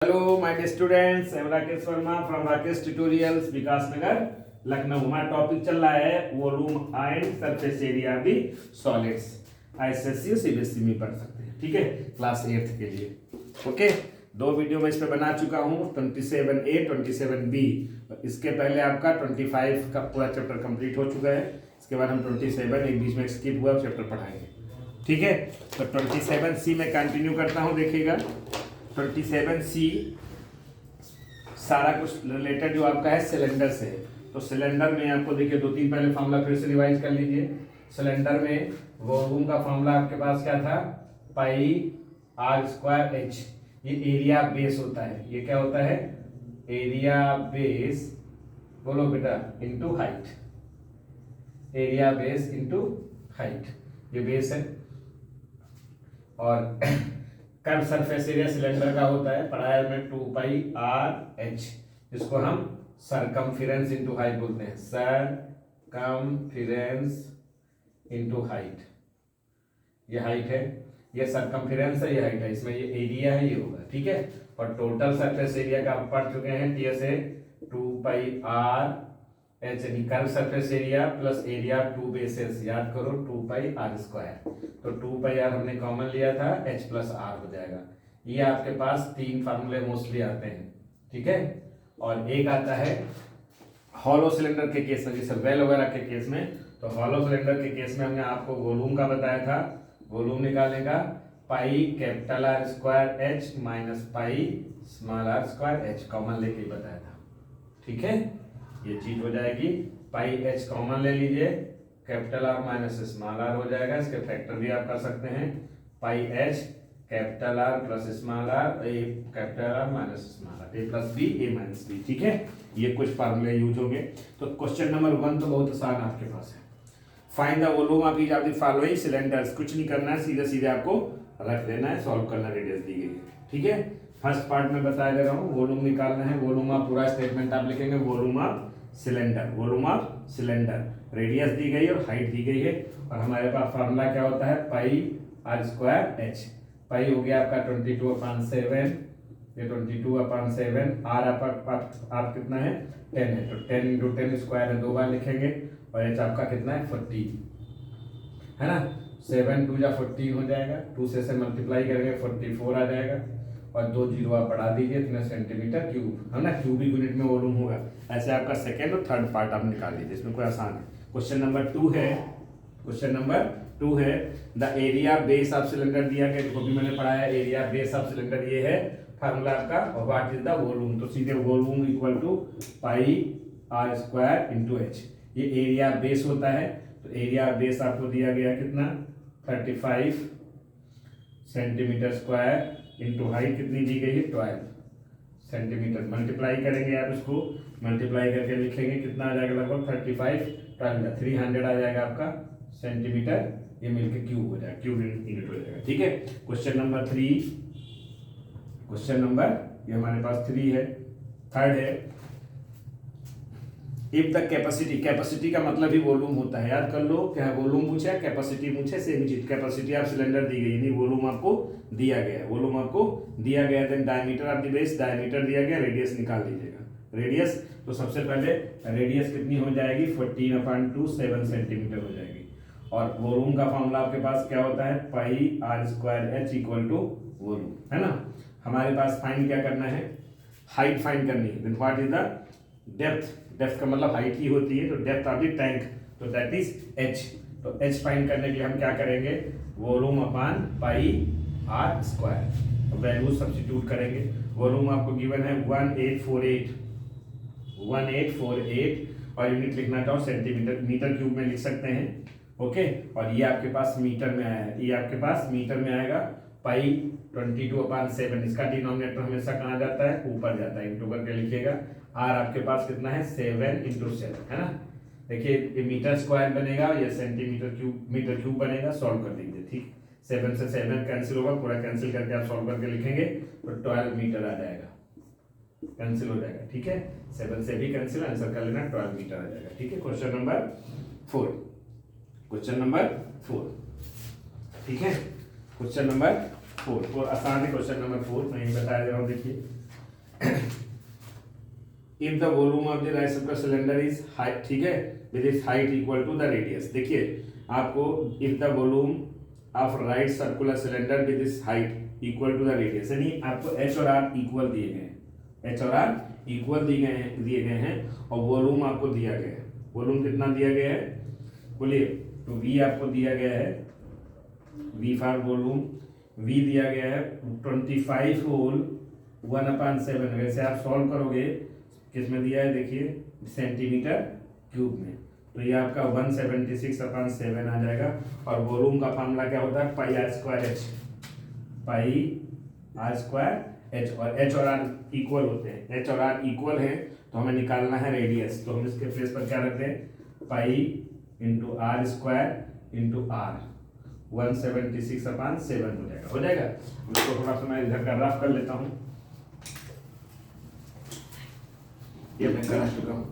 Hello my dear students, I am Rakesh Verma from Rakesh tutorials, Vikas Nagar, Lucknow. हमारा topic चल रहा है volume and surface area the solids. ISC और CBSE में पढ़ सकते हैं, ठीक है, क्लास 8 के लिए। ओके, दो वीडियो मैं इस पर बना चुका हूँ, 27A 27B। इसके पहले आपका 25 का पूरा चैप्टर कंप्लीट हो चुका है। इसके बाद हम 27 एक बीच में स्किप हुआ चैप्टर पढ़ाएंगे, ठीक है। तो 27C में कंटिन्यू करता हूँ, देखिएगा 27C सारा कुछ रिलेटेड जो आपका है सिलेंडर से है। तो सिलेंडर में आपको देखिए दो तीन पहले फॉर्मूला फिर से रिवाइज कर लीजिए। सिलेंडर में वॉल्यूम का फॉर्मूला आपके पास क्या था, पाई आर स्क्वायर एच। ये एरिया बेस होता है, ये क्या होता है, एरिया बेस, बोलो बेटा, into height. Area base into height, ये बेस है। और कर्व सरफेस एरिया सिलेंडर का होता है, पढ़ाया में 2 पाई आर एच, जिसको हम सरकमफिरेंस इनटू हाइट बोलते हैं। सरकमफिरेंस इनटू हाइट, ये हाइट है, ये सरकमफिरेंस है, ये हाइट है, इसमें ये एरिया है, ये होगा, ठीक है। और टोटल सरफेस एरिया का आप पढ़ चुके हैं, टीएस है 2 पाई आर एच, यानी curve surface area plus area two bases, याद करो 2 पाई आर स्क्वायर। तो 2 पाई आर हमने कॉमन लिया था, एच प्लस आर हो जाएगा। ये आपके पास तीन फार्मूले मोस्टली आते हैं, ठीक है। और एक आता है हॉलो सिलेंडर के केस में, जैसे वेल वगैरह के केस में। तो हॉलो सिलेंडर के केस में हमने आपको वॉल्यूम का बताया था, वॉल्यूम निकालने का pi capital R square H minus pi small R square H, common लेके ही बताया था, ठीक है। ये चीज हो जाएगी, पाई एच कॉमन ले लीजिए, capital R minus small R हो जाएगा। इसके फैक्टर भी आप कर सकते हैं, pi H capital R plus small R, a capital R minus small R, A plus B A minus B, ठीक है। ये कुछ फार्मूले यूज होंगे। तो क्वेश्चन नंबर 1 तो बहुत आसान आपके पास है, find the volume of each of the following cylinders. कुछ नहीं करना है, सीधे सीधे आपको रख देना है, सॉल्व करना, रेडियस दी गई है, ठीक है। फर्स्ट पार्ट में बता दे रहा हूँ, वॉल्यूम निकालना है। वॉल्यूम ऑफ पूरा स्टेटमेंट आप लिखेंगे, volume of cylinder, volume of cylinder, radius दी गई और हाइट दी गई है। और हमारे पास फार्मूला क्या होता है, पाई आर स्क्वायर एच। पाई हो गया आपका 22/7, ये 22/7, आर आप कितना है, 10 है, तो 10 इंटू 10 स्क्वायर है, 2 बार लिखेंगे। और एच आपका कितना है, 14 है ना। 7 2 जा 14 हो जाएगा, 2 से मल्टीप्लाई करेंगे 44 आ जाएगा। और 2 जीरो आप बढ़ा दीजिए, इतने सेंटीमीटर क्यूब, है ना, क्यूबिक यूनिट में वॉल्यूम होगा। ऐसे आपका सेकेंड और थर्ड पार्ट आप निकाल लीजिए, इसमें कोई आसान है। क्वेश्चन नंबर 2 है, क्वेश्चन नंबर 2 है, the area base of cylinder दिया गया, देखो भी मैंने पढ़ाया, एरिया बेस ऑफ सिलेंडर ये है फार्मूला आपका। और व्हाट इज द वॉल्यूम, तो सीधे volume equal to pi R square into H. ये एरिया बेस होता है, तो एरिया बेस आपको दिया गया कितना, 35 सेंटीमीटर स्क्वायर इंटू हाइट कितनी दी गई है, 12 सेंटीमीटर। मल्टीप्लाई करेंगे आप, इसको मल्टीप्लाई करके लिखेंगे, कितना आ जाएगा, लगभग 35 12 300 आ जाएगा आपका सेंटीमीटर, ये मिलके क्यूब हो जाएगा, क्यूब यूनिट हो जाएगा, ठीक है। क्वेश्चन नंबर 3, क्वेश्चन नंबर ये हमारे पास 3 है, थर्ड है, इफ द कैपेसिटी, कैपेसिटी का मतलब ही वॉल्यूम होता है, याद कर लो, क्या वॉल्यूम पूछा है, कैपेसिटी पूछे, सेम चीज। कैपेसिटी ऑफ सिलेंडर दी गई, यानी वॉल्यूम आपको दिया गया है, वॉल्यूम आपको दिया गया है। Then diameter of the base, diameter दिया गया, रेडियस निकाल लीजिएगा। रेडियस, तो सबसे पहले रेडियस कितनी हो जाएगी, 14/2 7 सेंटीमीटर हो जाएगी। और वॉल्यूम का फॉर्मूला आपके पास क्या होता है, pi R square H equal to volume, है ना। हमारे पास फाइंड क्या करना है, हाइट फाइंड करनी है। Then what is the depth, depth का मतलब हाइट ही होती है, तो डेप्थ ऑफ द टैंक, तो दैट इज एच। तो एच फाइंड करने के लिए हम क्या करेंगे, volume upon pi R square, value substitute करेंगे। वॉल्यूम आपको गिवन है 1848, 1848, और यूनिट लिखना चाहो सेंटीमीटर, मीटर क्यूब में लिख सकते हैं, ओके। और ये आपके पास मीटर में आया है, ये आपके पास मीटर में आएगा। पाई 22/7, इसका डिनोमिनेटर हमेशा कहाँ जाता है, ऊपर जाता है, इंटू करके लिखिएगा। आर आपके पास कितना है, 7 इंटू 7, है ना। देखिए ये मीटर स्क्वायर बनेगा, ये सेंटीमीटर क्यूब, मीटर क्यूब बनेगा, सॉल्व कर दीजिए, ठीक। 7 से 7 कैंसिल होगा, पूरा कैंसिल करके आप सॉल्व करके लिखेंगे, तो 12 मीटर आ जाएगा, कैंसिल हो जाएगा, ठीक है। 7 से भी कैंसिल, आंसर कर लेना, 12 मीटर आ जाएगा, ठीक है। क्वेश्चन नंबर 4, क्वेश्चन नंबर 4, ठीक है। क्वेश्चन नंबर 4 आसान है, क्वेश्चन नंबर 4 मैं ही बता दे रहा हूँ, देखिए if the volume of the right circular cylinder is height, ठीक है, with is height equal to the radius. देखिए आपको if the volume of right circular cylinder with is height equal to the radius, यानी आपको H और R equal दिए गए हैं, एच और आर इक्वल दिए गए हैं और वॉल्यूम आपको दिया गया है। वॉल्यूम कितना दिया गया है बोलिए, तो वी आपको दिया गया है, वी फॉर वॉल्यूम, वी दिया गया है 25 होल 1/7। वैसे आप सॉल्व करोगे किस में दिया है, देखिए सेंटीमीटर क्यूब में, तो ये आपका 176/7 आ जाएगा। और वॉल्यूम का फॉर्मूला क्या होता है, pi R square H, pi R square H, और एच और आर इक्वल होते हैं, एच और आर इक्वल है तो हमें निकालना है रेडियस, तो हम इसके प्लेस पर क्या रखते हैं, pi into R square into R, 176/7 हो जाएगा। इसको थोड़ा सा मैं इधर का रफ कर लेता हूँ, ये मैं करा चुका हूँ।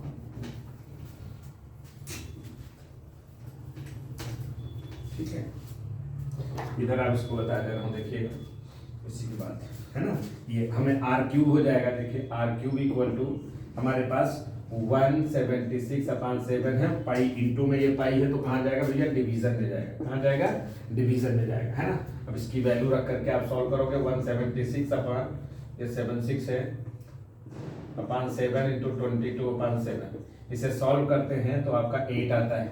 ठीक है, इधर आप इसको बता दे रहा हूँ, देखिएगा इसी की बात है ना, ये हमें आर क्यूब हो जाएगा। देखिए आर क्यूब इक्वल टू हमारे पास 176/7 है, पाई इंटू में ये पाई है तो कहाँ जाएगा भैया, डिवीजन में जाएगा, कहाँ जाएगा, डिवीजन में जाएगा, है ना। अब इसकी वैल्यू रख करके आप सॉल्व करोगे, 176 है अपॉन 7 इंटू 22/7, इसे सॉल्व करते हैं तो आपका 8 आता है।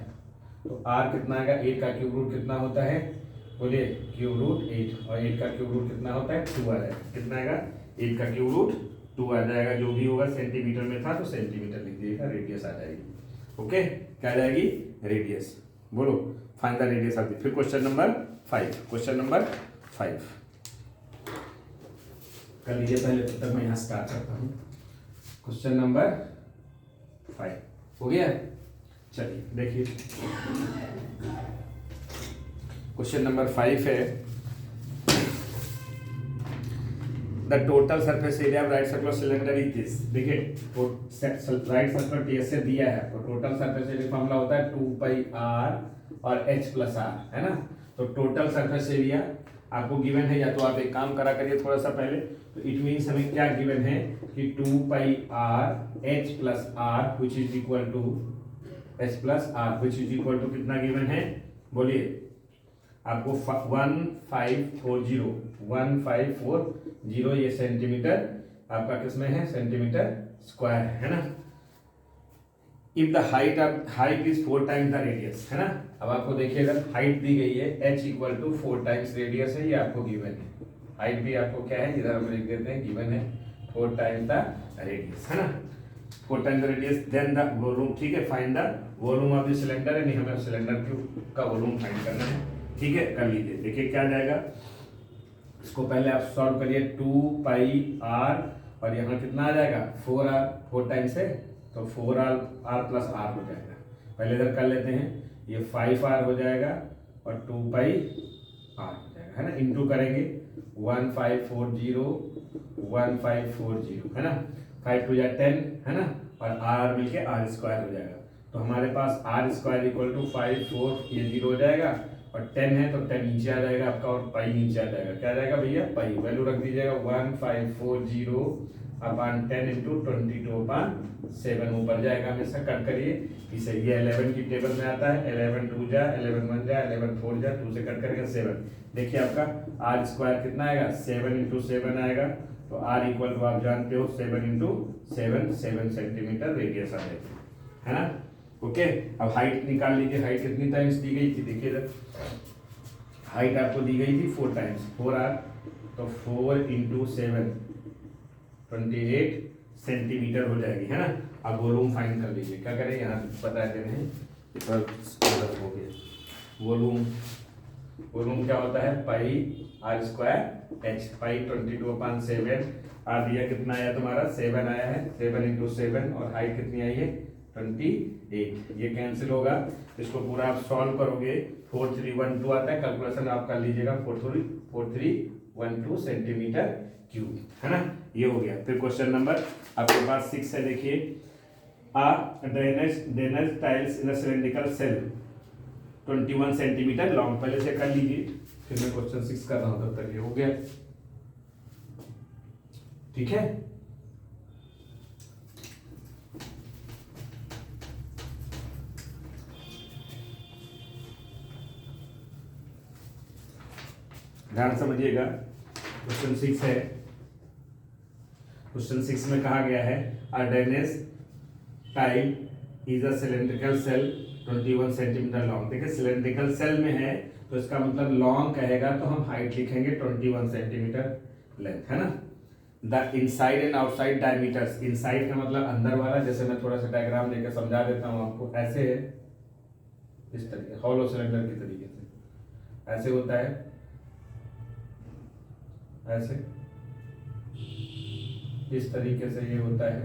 तो r कितना आएगा, 8 का क्यूब रूट कितना होता है बोलिए, क्यूब रूट 8, और 8 का क्यूब रूट कितना होता है, 2 आ जाएगा। कितना आएगा, 8 का क्यूब रूट 2 आ जाएगा। जो भी होगा सेंटीमीटर में था तो सेंटीमीटर लिख दीजिएगा, रेडियस आ जाएगी। ओके, क्या आ जाएगी, रेडियस। बोलो find the radius of the, फिर क्वेश्चन नंबर 5, क्वेश्चन नंबर 5 कर लीजिए पहले, तब तक मैं यहाँ स्टार्ट करता हूँ। क्वेश्चन नंबर 5 हो गया, चलिए देखिए क्वेश्चन नंबर 5 है, the total surface area of right circular cylinder is this. देखिए राइट सर्कुलर टीएस से दिया है, तो टोटल सरफेस एरिया फॉर्मूला होता है 2πr और h प्लस r, है ना। तो टोटल सरफेस एरिया आपको गिवन है, या तो आप एक काम करा करिए थोड़ा सा पहले, तो इट मीन्स हमें क्या गिवन है कि 2πr h plus r which is equal to h plus r which is equal to कितना गिवन है बोलिए आपको 1540 ये सेंटीमीटर आपका किसमें है, सेंटीमीटर स्क्वायर है ना। If the height is 4 times the radius, है ना। अब आपको देखिए अगर हाइट दी गई है h equal to 4 times radius है, ये आपको गिवन है। हाइट भी आपको क्या है, इधर हम लिख देते हैं, गिवन है 4 टाइम्स द रेडियस, है ना, 4 times the radius, then the volume. ठीक है, find the volume of the cylinder, यानी हमें सिलेंडर का वॉल्यूम फाइंड करना है। ठीक है, कर लीजिए। देखिए क्या जाएगा, इसको पहले आप सॉल्व करिए, 2πr और यहाँ कितना आ जाएगा 4r, 4 टाइम्स है तो 4r प्लस r हो जाएगा। पहले इधर कर लेते हैं, ये 5r हो जाएगा और 2πr हो जाएगा, है ना। इंटू करेंगे 1540 है ना, 5 2 जा 10 है ना, और r मिलके r स्क्वायर हो जाएगा। तो हमारे पास r स्क्वायर इक्वल टू 5 4 ये 0 हो जाएगा, और 10 है तो 10 नीचे आ जाएगा आपका, और पाई नीचे आ जाएगा। क्या आ जाएगा भैया, पाई वैल्यू रख दीजिएगा 1540/10 इंटू 22/7 ऊपर जाएगा, हमेशा कट करिए इसे। ये 11 की टेबल में आता है, 11 2 जा 11 1 जा 11 4 जा, 2 से कट करेंगे 7। देखिए आपका r स्क्वायर कितना आएगा, 7 इंटू 7 आएगा, तो r इक्वल टू आप जानते हो 7 इंटू 7 सेंटीमीटर रेडियस आ जाएगी, है ना। ओके, अब हाइट निकाल लीजिए, हाइट कितनी टाइम्स दी गई थी, देखिए इधर हाइट आपको दी गई थी 4 टाइम्स, 4r, तो 4 इंटू 7 28 सेंटीमीटर हो जाएगी, है ना। अब वॉल्यूम फाइंड कर लीजिए, क्या करें, यहाँ बता दे रहे हैं हो गया। वॉल्यूम क्या होता है, पाई r स्क्वायर h, पाई 22/7, r दिया कितना आया तुम्हारा 7 आया है, 7 इंटू 7, और हाइट कितनी आई है 28, ये कैंसिल होगा। इसको पूरा आप सॉल्व करोगे, 4312 आता है, कैलकुलेशन आप कर लीजिएगा, 4312 सेंटीमीटर क्यूब, है ना। ये हो गया। फिर क्वेश्चन नंबर आपके पास 6 है, देखिए ड्रेनेज टाइल्स इन सिलेंड्रिकल सेल 21 सेंटीमीटर लॉन्ग, पहले से कर लीजिए, फिर मैं क्वेश्चन 6 कर रहा हूँ, तब तक ये हो गया। ठीक है, ध्यान समझिएगा। क्वेश्चन 6 है। क्वेश्चन 6 में कहा गया है a drainage type is a cylindrical shell 21 centimetre long. देखिए सिलेंड्रिकल सेल में है तो इसका मतलब लॉन्ग कहेगा तो हम हाइट लिखेंगे 21 सेंटीमीटर लेंथ, है ना। The inside and outside diameters, inside का मतलब अंदर वाला, जैसे मैं थोड़ा सा डायग्राम लेकर समझा देता हूँ आपको। ऐसे है, इस तरीके हॉलो सिलेंडर के तरीके से ऐसे होता है, ऐसे इस तरीके से ये होता है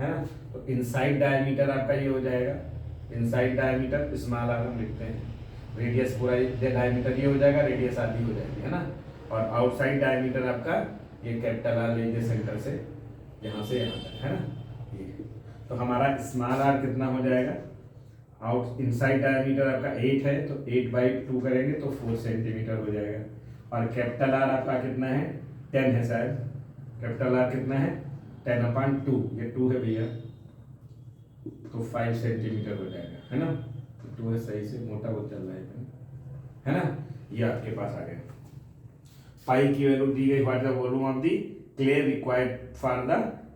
ना। तो इनसाइड डायमीटर आपका ये हो जाएगा, इनसाइड डायमीटर स्मॉल आर हम लिखते हैं, रेडियस पूरा डायमीटर ये हो जाएगा, रेडियस आधी हो जाएगी, है ना। और आउटसाइड डायमीटर आपका ये कैपिटल आर लेंगे सेंटर से यहाँ से यहाँ तक, है ना। ये तो हमारा स्मॉल आर कितना हो जाएगा, आउट इनसाइड डायमीटर आपका 8 है तो 8/2 करेंगे तो 4 सेंटीमीटर हो जाएगा। और कैपिटल आर आपका कितना है, 10 है शायद। कैपिटल आर कितना है, 10/2, ये 2 है भैया, तो 5 सेंटीमीटर हो जाएगा, है ना। 2 है, सही से मोटा वो चल रहा है ना। ये आपके पास आ गया। पाई की वैल्यू दी गई, what the volume of the clay required for the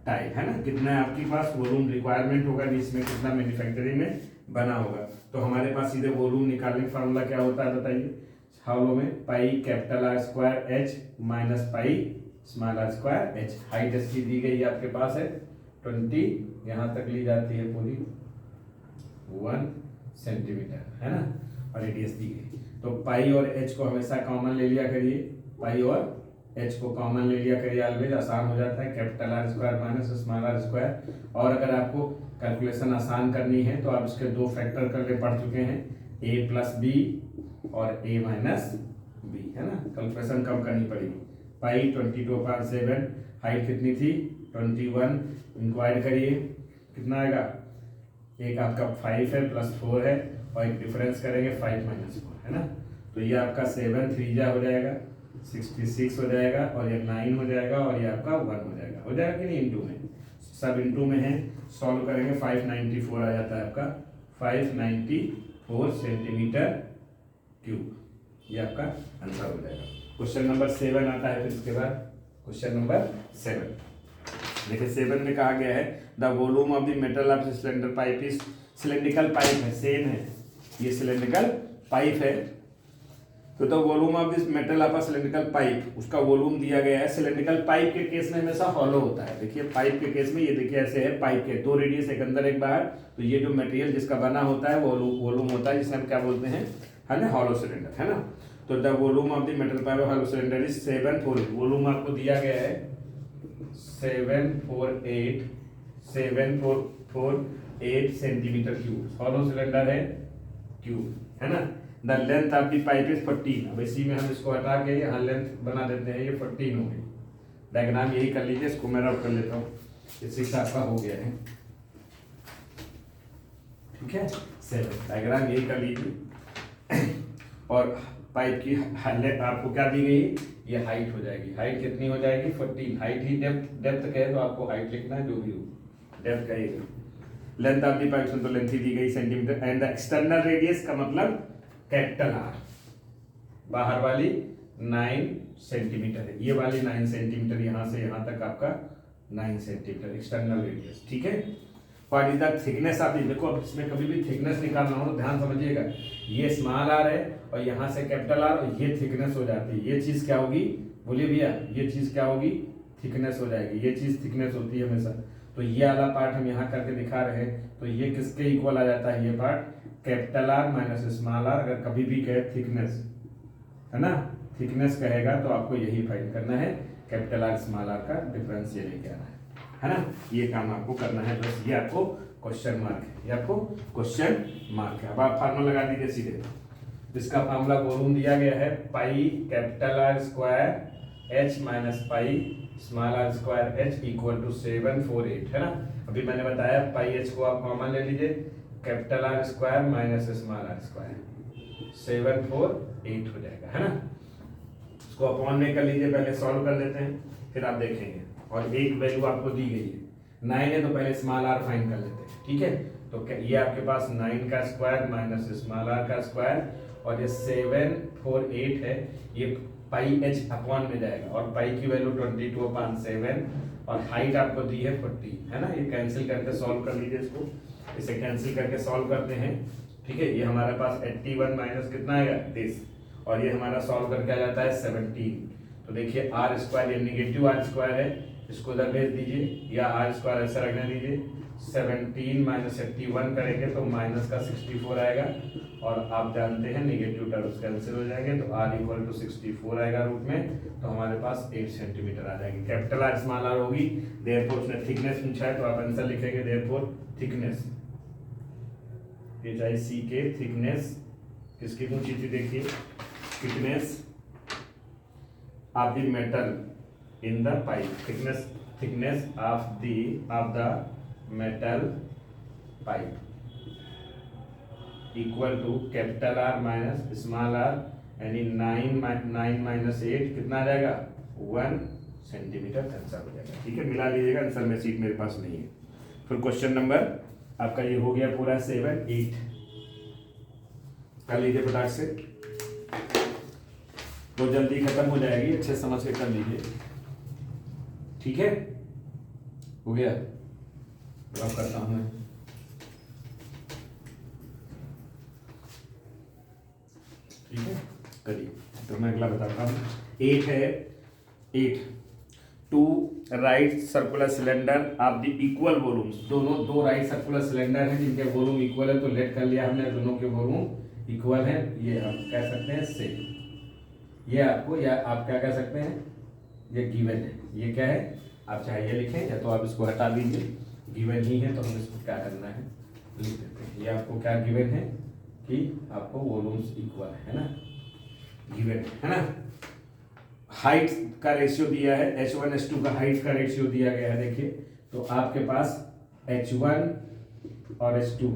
tile, है ना। कितना है आपके पास वॉल्यूम रिक्वायरमेंट होगा, इसमें कितना मैन्युफैक्चरिंग में बना होगा। तो हमारे पास सीधे वॉल्यूम निकालने का फार्मूला क्या होता है बताइए। हॉलो में pi capital R square H minus pi small R square H. Height इसकी दी गई आपके पास है 20, यहाँ तक ली जाती है पूरी 1 सेंटीमीटर, है ना। और रेडियस दी गई, तो पाई और एच को हमेशा कॉमन ले लिया करिए, पाई और एच को कॉमन ले लिया करिए, ऑलवेज आसान हो जाता है। Capital R square minus small R square. और अगर आपको कैलकुलेशन आसान करनी है तो आप इसके 2 फैक्टर करके पढ़ चुके हैं, a प्लस बी और a माइनस बी, है ना। कैलकुलेशन कम करनी पड़ेगी। पाई 22/7, हाइट कितनी थी 21, इंक्वायर करिए कितना आएगा, एक आपका 5 है प्लस 4 है और एक डिफरेंस करेंगे 5 माइनस 4, है ना। तो ये आपका 7 3 जा हो जाएगा 66 हो जाएगा, और ये 9 हो जाएगा, और ये आपका 1 हो जाएगा। हो जाएगा कि नहीं, इंटू में, सब इंटू में है। सॉल्व करेंगे 594 आ जाता है आपका, 594 सेंटीमीटर क्यूब, ये आपका आंसर हो जाएगा। क्वेश्चन नंबर 7 आता है फिर इसके बाद। क्वेश्चन नंबर 7 देखिए, 7 में कहा गया है the volume of the metal of cylinder pipe is, cylindrical pipe है, सेम है, ये सिलेंड्रिकल पाइप है। तो the volume of this metal of a cylindrical pipe, उसका वॉल्यूम दिया गया है। सिलेंड्रिकल पाइप के केस में हमेशा हॉलो होता है। देखिए पाइप के केस में ये देखिए ऐसे है, पाइप के 2 रेडियस, एक अंदर एक बाहर। तो ये जो मटेरियल जिसका बना होता है वो वॉल्यूम होता है, जिसे हम क्या बोलते हैं, है ना, हॉलो सिलेंडर, है ना। तो the volume of the metal pipe hollow cylinder is 748, volume आपको दिया गया है 748 सेंटीमीटर क्यूब। हॉलो सिलेंडर है क्यूब, है ना। The length of the pipe is 14। अब इसी में हम इसको हटा के यहाँ लेंथ बना देते हैं, ये 14 हो गई। डायग्राम यही कर लीजिए, इसको मैं रब कर लेता हूँ, इससे आपका हो गया है, ठीक है। 7 डायग्राम यही कर लीजिए। और पाइप की हाइट आपको क्या दी गई, ये हाइट हो जाएगी। हाइट कितनी हो जाएगी 14। हाइट ही डेप्थ कहे तो आपको हाइट लिखना है, जो भी हो डेप्थ कहेगा। लेंथ ऑफ द पाइप तो लेंथ ही दी गई centimetre, and the external radius का मतलब कैपिटल आर, बाहर वाली 9 सेंटीमीटर है, ये वाली 9 सेंटीमीटर, यहाँ से यहाँ तक आपका 9 सेंटीमीटर एक्सटर्नल रेडियस, ठीक है। What is the thickness of the, देखो अब इसमें कभी भी थिकनेस निकालना हो तो ध्यान समझिएगा, ये स्मॉल आर है और यहाँ से कैपिटल आर, और ये थिकनेस हो जाती है। ये चीज क्या होगी, बोलिए भैया, ये चीज क्या होगी, थिकनेस हो जाएगी। ये चीज थिकनेस होती है हमेशा। तो ये वाला पार्ट हम यहाँ करके दिखा रहे हैं, तो ये किसके इक्वल आ जाता है, ये part capital R minus small R. अगर कभी भी कहे थिकनेस, है ना, थिकनेस कहेगा तो आपको यही फाइंड करना है, कैपिटल आर स्मॉल आर का डिफरेंस ये लेके आना है ना। ये काम आपको करना है, बस ये आपको क्वेश्चन मार्क है, ये आपको क्वेश्चन मार्क है। अब आप फार्मूला लगा दीजिए सीधे। इसका फार्मूला वॉल्यूम दिया गया है pi capital R square H minus pi small R square H equal to 748, है ना। अभी मैंने बताया पाई एच को आप कॉमन ले लीजिए, capital R square minus small R square 748 हो जाएगा, है ना। इसको अपॉन में कर लीजिए, पहले सॉल्व कर लेते हैं फिर आप देखेंगे। और एक वैल्यू आपको दी गई है 9 है, तो पहले स्मॉल आर फाइंड कर लेते हैं, ठीक है। तो ये आपके पास 9 का स्क्वायर माइनस स्मॉल आर का स्क्वायर, और ये 748 है, ये पाई एच अपॉन में जाएगा और पाई की वैल्यू 22/7 और हाइट आपको दी है 40, है ना। ये कैंसिल करके सॉल्व कर लीजिए इसको, इसे कैंसिल करके सॉल्व करते हैं, ठीक है। ये हमारे पास 81 माइनस कितना आएगा 30 और ये हमारा सॉल्व करके आ जाता है 17। तो देखिए आर स्क्वायर, ये निगेटिव आर स्क्वायर है, इसको उधर भेज दीजिए या आर स्क्वायर ऐसा रखने दीजिए। 17 माइनस 81 करेंगे तो माइनस का 64 आएगा और आप जानते हैं निगेटिव टर्म्स कैंसिल हो जाएंगे तो r इक्वल टू 64 आएगा रूट में, तो हमारे पास 8 सेंटीमीटर आ जाएगी। कैपिटल आर स्मॉल आर होगी। देयरफॉर उसने थिकनेस पूछा है तो आप आंसर लिखेंगे देयरफॉर थिकनेस, ये चाहे सी के थिकनेस किसकी पूछी थी, देखिए thickness of the metal in the pipe, thickness of the metal pipe equal to capital R minus small R, यानी 9 माइनस 8 कितना आ जाएगा 1 सेंटीमीटर आंसर हो जाएगा, ठीक है। मिला लीजिएगा, आंसर में सीट मेरे पास नहीं है। फिर क्वेश्चन नंबर आपका ये हो गया पूरा 7 8 कर लीजिए फटाक से, तो जल्दी खत्म हो जाएगी, अच्छे समझ के कर लीजिए, ठीक है। हो गया, ड्रॉप करता हूं मैं। ठीक है, करिए। तो मैं अगला बताता हूँ। 8 है, 8 two right circular cylinder of the equal volumes, दोनों दो राइट सर्कुलर सिलेंडर हैं जिनके वॉल्यूम इक्वल है, तो लेट कर लिया हमने, दोनों के वॉल्यूम इक्वल है। ये हम कह सकते हैं सेम, ये आपको, या आप क्या कह सकते हैं, ये गिवन है। ये क्या है, आप चाहे ये लिखें या तो आप इसको हटा दीजिए, गिवन ही है तो हम इसको क्या करना है लिख देते हैं। ये आपको क्या गिवन है कि आपको वॉल्यूम्स इक्वल है ना, गिवन है ना। हाइट का रेशियो दिया है, h1 h2 का हाइट का रेशियो दिया गया है, देखिए। तो आपके पास h1 और h2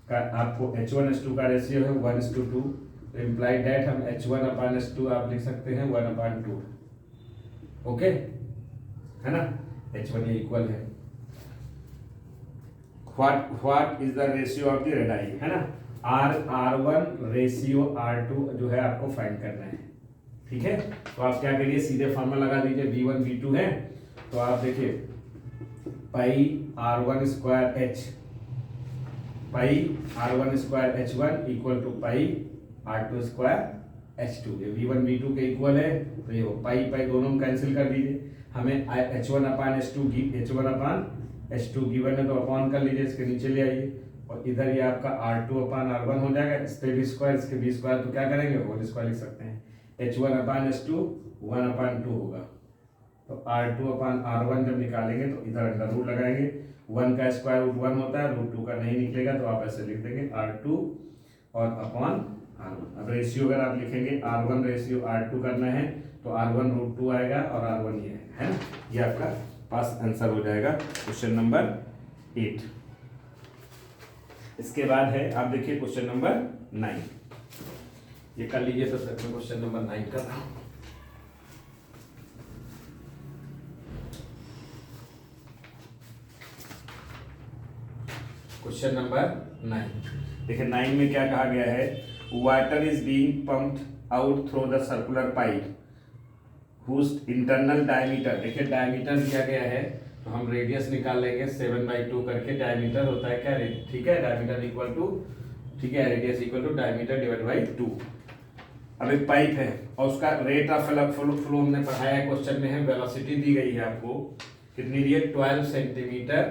का, आपको h1 h2 का रेशियो है 1:2, तो इम्प्लाइड दैट हम h1/h2 आप लिख सकते हैं 1/2, ओके, है ना। h1 ये इक्वल है। What is the ratio of the radii, है ना। r1 रेशियो r2 जो है आपको फाइंड करना है, ठीक है। तो आप क्या करिए, सीधे फॉर्मूला लगा दीजिए, v1 v2 है, तो आप देखिए pi r1 square h, pi r1 square h1 equal to pi r2 square h2। ये v1 v2 के इक्वल है, तो ये पाई पाई दोनों में कैंसिल कर दीजिए। हमें h1/h2 गिवन है, तो अपॉन कर लीजिए, इसके नीचे ले आइए, और इधर ये आपका r2/r1 हो जाएगा, इस पे भी स्क्वायर, इसके भी स्क्वायर, तो क्या करेंगे होल स्क्वायर लिख सकते हैं। h1/h2 1/2 होगा, तो r2/r1 जब निकालेंगे तो इधर अंडर रूट लगाएंगे, 1 का स्क्वायर रूट 1 होता है, रूट 2 का नहीं निकलेगा, तो आप ऐसे लिख देंगे r2 और अपॉन r1। अब रेशियो अगर आप लिखेंगे r1 रेशियो r2 करना है तो r1 रूट 2 आएगा और r1 ये है ना। ये आपका पास आंसर हो जाएगा क्वेश्चन नंबर 8। इसके बाद है, आप देखिए क्वेश्चन नंबर 9, ये कर लीजिए। तो तक मैं क्वेश्चन नंबर 9 कर रहा हूं। क्वेश्चन नंबर 9 देखिए, 9 में क्या कहा गया है, water is being pumped out through the circular pipe whose internal diameter, देखिए डायमीटर दिया गया है, तो हम रेडियस निकाल लेंगे 7/2 करके, डायमीटर होता है क्या, ठीक है, डायमीटर इक्वल टू, ठीक है, radius equal to diameter divide by 2। अब एक पाइप है और उसका रेट ऑफ फ्लो हमने पढ़ाया है, क्वेश्चन में है, वेलोसिटी दी गई है आपको, कितनी दी है 12 सेंटीमीटर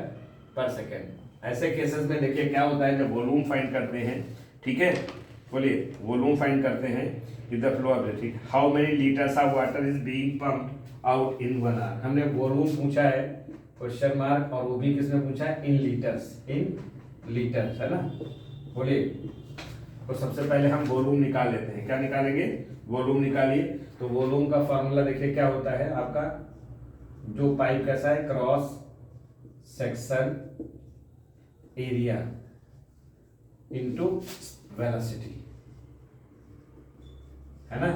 पर सेकेंड। ऐसे केसेस में देखिए क्या होता है, जब वॉल्यूम फाइंड करते हैं, ठीक है, बोलिए वॉल्यूम फाइंड करते हैं, इफ द फ्लो ऑफ, ठीक, how many litres of water is being pumped out in 1 hour. हमने वॉल्यूम पूछा है क्वेश्चन मार्क, और वो भी किसने पूछा है, इन लीटर्स, है ना। बोलिए, तो सबसे पहले हम वॉल्यूम निकाल लेते हैं, क्या निकालेंगे, वॉल्यूम निकालिए। तो वॉल्यूम का फॉर्मूला देखिए क्या होता है आपका, जो पाइप कैसा है, cross section area into velocity, है ना।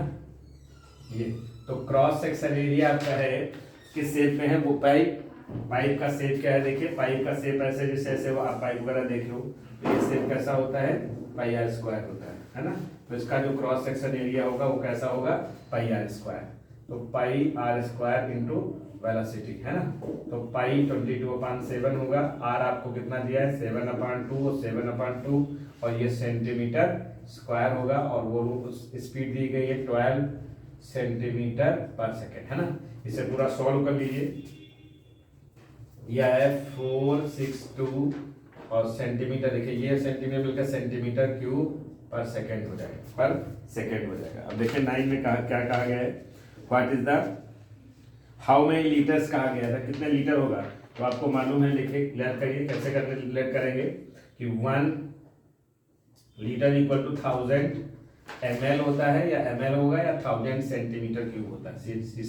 ये तो क्रॉस सेक्शन एरिया आपका है, किस शेप में है वो पाइप का शेप क्या है, देखिए पाइप का शेप ऐसे, जैसे ऐसे वो आप पाइप वगैरह देखे हो, तो ये शेप कैसा होता है, पाई आर स्क्वायर होता है ना। तो इसका जो क्रॉस सेक्शन एरिया होगा वो कैसा होगा, पाई आर स्क्वायर। तो pi R square into velocity है ना। तो पाई 22/7 होगा। आर आपको कितना दिया है 7/2 और 7/2 और ये सेंटीमीटर स्क्वायर होगा और वो स्पीड दी गई है 12 सेंटीमीटर पर सेकेंड है ना। इसे पूरा सॉल्व कर लीजिए। यह है 462 और सेंटीमीटर, देखिए ये सेंटीमीटर मिलकर सेंटीमीटर क्यूब पर सेकेंड हो जाएगा, पर सेकेंड हो जाएगा। अब देखिए 9 में कहा क्या कहा गया है, what is the how many litres कहा गया था, कितने लीटर होगा। तो आपको मालूम है, लिखे लेट करिए, कैसे करने लेट करेंगे कि 1 लीटर इक्वल टू 1000 ml होता है, या ml होगा या 1000 सेंटीमीटर क्यूब होता है, सीसी